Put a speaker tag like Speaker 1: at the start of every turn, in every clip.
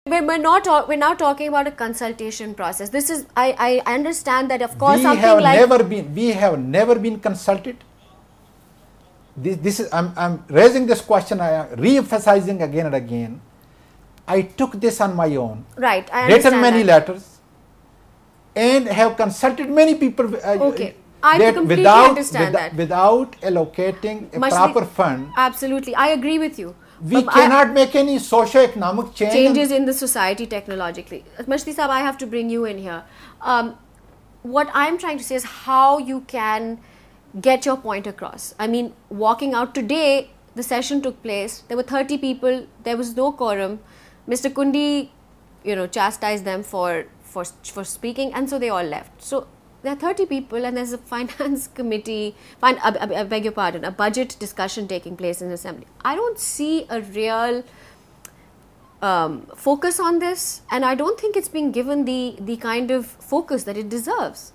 Speaker 1: We're now talking about a consultation process. This is, I understand that, of course,
Speaker 2: we have never been consulted. This is, I'm raising this question, I am re-emphasizing again and again. I took this on my own.
Speaker 1: Right, I understand.
Speaker 2: Written many letters and have consulted many people.
Speaker 1: Okay. I completely understand that.
Speaker 2: Without allocating a proper fund.
Speaker 1: Absolutely. I agree with you.
Speaker 2: We cannot make any socio-economic
Speaker 1: changes in the society technologically. Mashti Saab, I have to bring you in here. What I'm trying to say is how you can get your point across. I mean, walking out today, the session took place. There were 30 people. There was no quorum. Mr. Kundi, chastised them for speaking, and so they all left. So there are 30 people, and there's a finance committee, I beg your pardon, a budget discussion taking place in the assembly. I don't see a real focus on this, and I don't think it's being given the kind of focus that it deserves.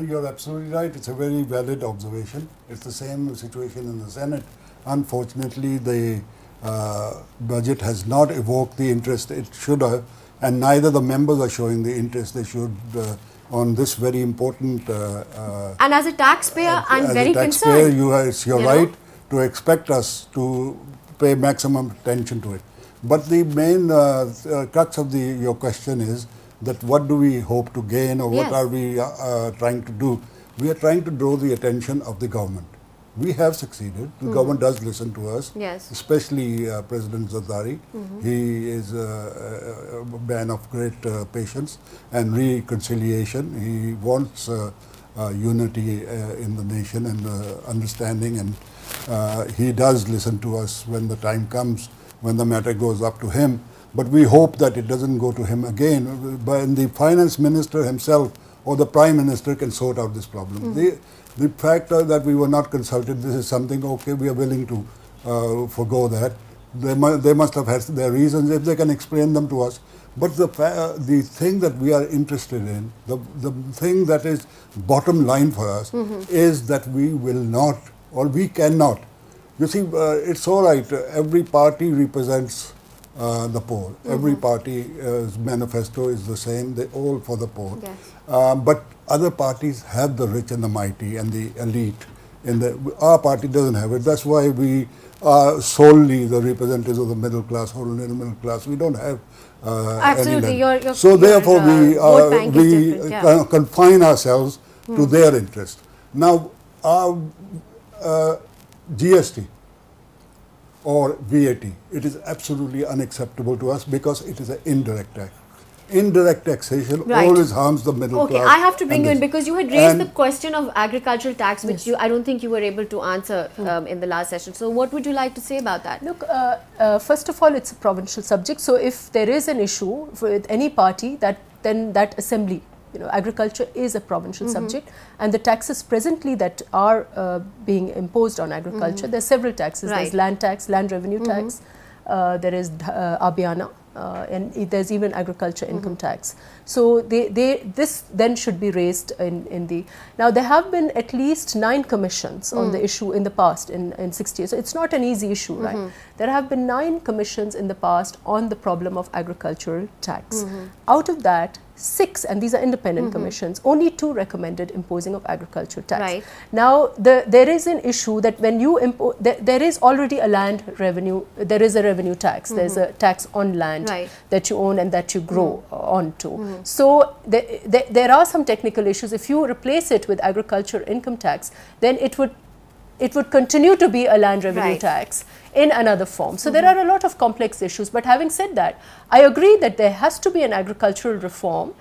Speaker 3: You're absolutely right. It's a very valid observation. It's the same situation in the Senate. Unfortunately, the budget has not evoked the interest it should have, and neither the members are showing the interest they should on this very important.
Speaker 1: And as a taxpayer, I'm very concerned.
Speaker 3: It's your right to expect us to pay maximum attention to it. But the main crux of your question is that what do we hope to gain, or what are we trying to do? We are trying to draw the attention of the government. We have succeeded. The government does listen to us, especially President Zardari. He is a man of great patience and reconciliation. He wants unity in the nation and understanding, and he does listen to us when the time comes, when the matter goes up to him. But we hope that it doesn't go to him again. But the finance minister himself or the prime minister can sort out this problem. The fact that we were not consulted, this is something, okay, we are willing to forgo that. They must have had their reasons, if they can explain them to us. But the thing that we are interested in, the thing that is bottom line for us, is that we will not, or we cannot. You see, it's all right, every party represents the poor. Every party's manifesto is the same, they're all for the poor. But other parties have the rich and the mighty and the elite. Our party doesn't have it. That's why we are solely the representatives of the middle class or the middle class. We don't have
Speaker 1: absolutely.
Speaker 3: So therefore we confine ourselves to their interest. Now, our GST or VAT, it is absolutely unacceptable to us because it is an indirect tax. Indirect taxation always harms the middle class.
Speaker 1: Okay, I have to bring you in because you had raised the question of agricultural tax, which I don't think you were able to answer in the last session. So what would you like to say about that?
Speaker 4: Look, first of all, it's a provincial subject. So if there is an issue with any party, then that assembly, agriculture is a provincial subject, and the taxes presently that are being imposed on agriculture, there are several taxes. There's land tax, land revenue tax, there is Abhyana, and there's even agriculture income tax. So this then should be raised in the. Now there have been at least 9 commissions on the issue in the past in 60 years. So it's not an easy issue, right? There have been 9 commissions in the past on the problem of agricultural tax. Out of that, 6, and these are independent commissions, only 2 recommended imposing of agricultural tax. Now, there is an issue that when you impose, there is already a land revenue, there is a revenue tax, there's a tax on land that you own and that you grow onto. So, there are some technical issues. If you replace it with agriculture income tax, then it would continue to be a land revenue tax in another form. So there are a lot of complex issues. But having said that, I agree that there has to be an agricultural reform,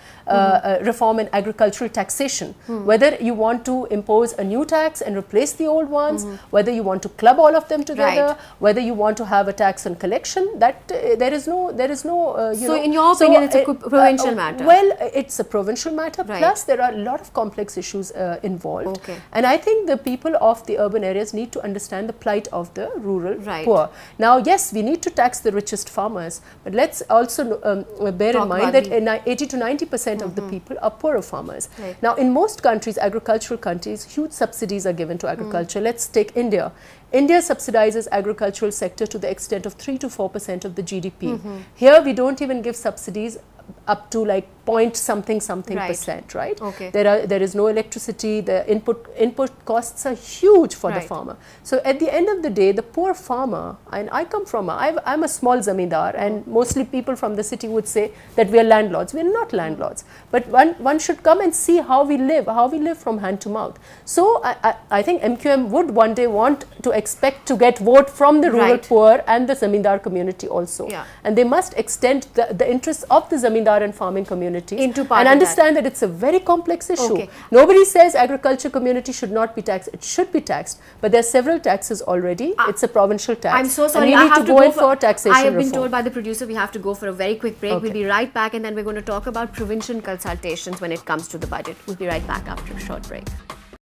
Speaker 4: reform in agricultural taxation. Whether you want to impose a new tax and replace the old ones, whether you want to club all of them together, whether you want to have a tax on collection, that there is no.
Speaker 1: So in your opinion, it's a provincial matter.
Speaker 4: Well, it's a provincial matter. Plus, there are a lot of complex issues involved. And I think the people of the urban areas need to understand the plight of the rural the poor. Now, yes, we need to tax the richest farmers, but let's also bear in mind that 80 to 90% of the people are poorer farmers.
Speaker 1: Right.
Speaker 4: Now, in most countries, agricultural countries, huge subsidies are given to agriculture. Let's take India. India subsidizes agricultural sector to the extent of 3 to 4% of the GDP. Here, we don't even give subsidies up to like point something percent, right?
Speaker 1: Okay.
Speaker 4: There is no electricity. The input costs are huge for the farmer. So at the end of the day, the poor farmer, and I come from I'm a small zamindar, and mostly people from the city would say that we are landlords. We are not landlords, but one should come and see how we live from hand to mouth. So I think MQM would one day want to expect to get vote from the rural poor and the zamindar community also, and they must extend the interests of the zamindar and farming community into and understand that it's a very complex issue. Nobody says agriculture community should not be taxed. It should be taxed, but there are several taxes already. It's a provincial tax.
Speaker 1: I'm so sorry.
Speaker 4: And we need to go in for taxation
Speaker 1: I have been
Speaker 4: reform.
Speaker 1: told by the producer we have to go for a very quick break. We'll be right back, and then we're going to talk about provincial consultations when it comes to the budget. We'll be right back after a short break.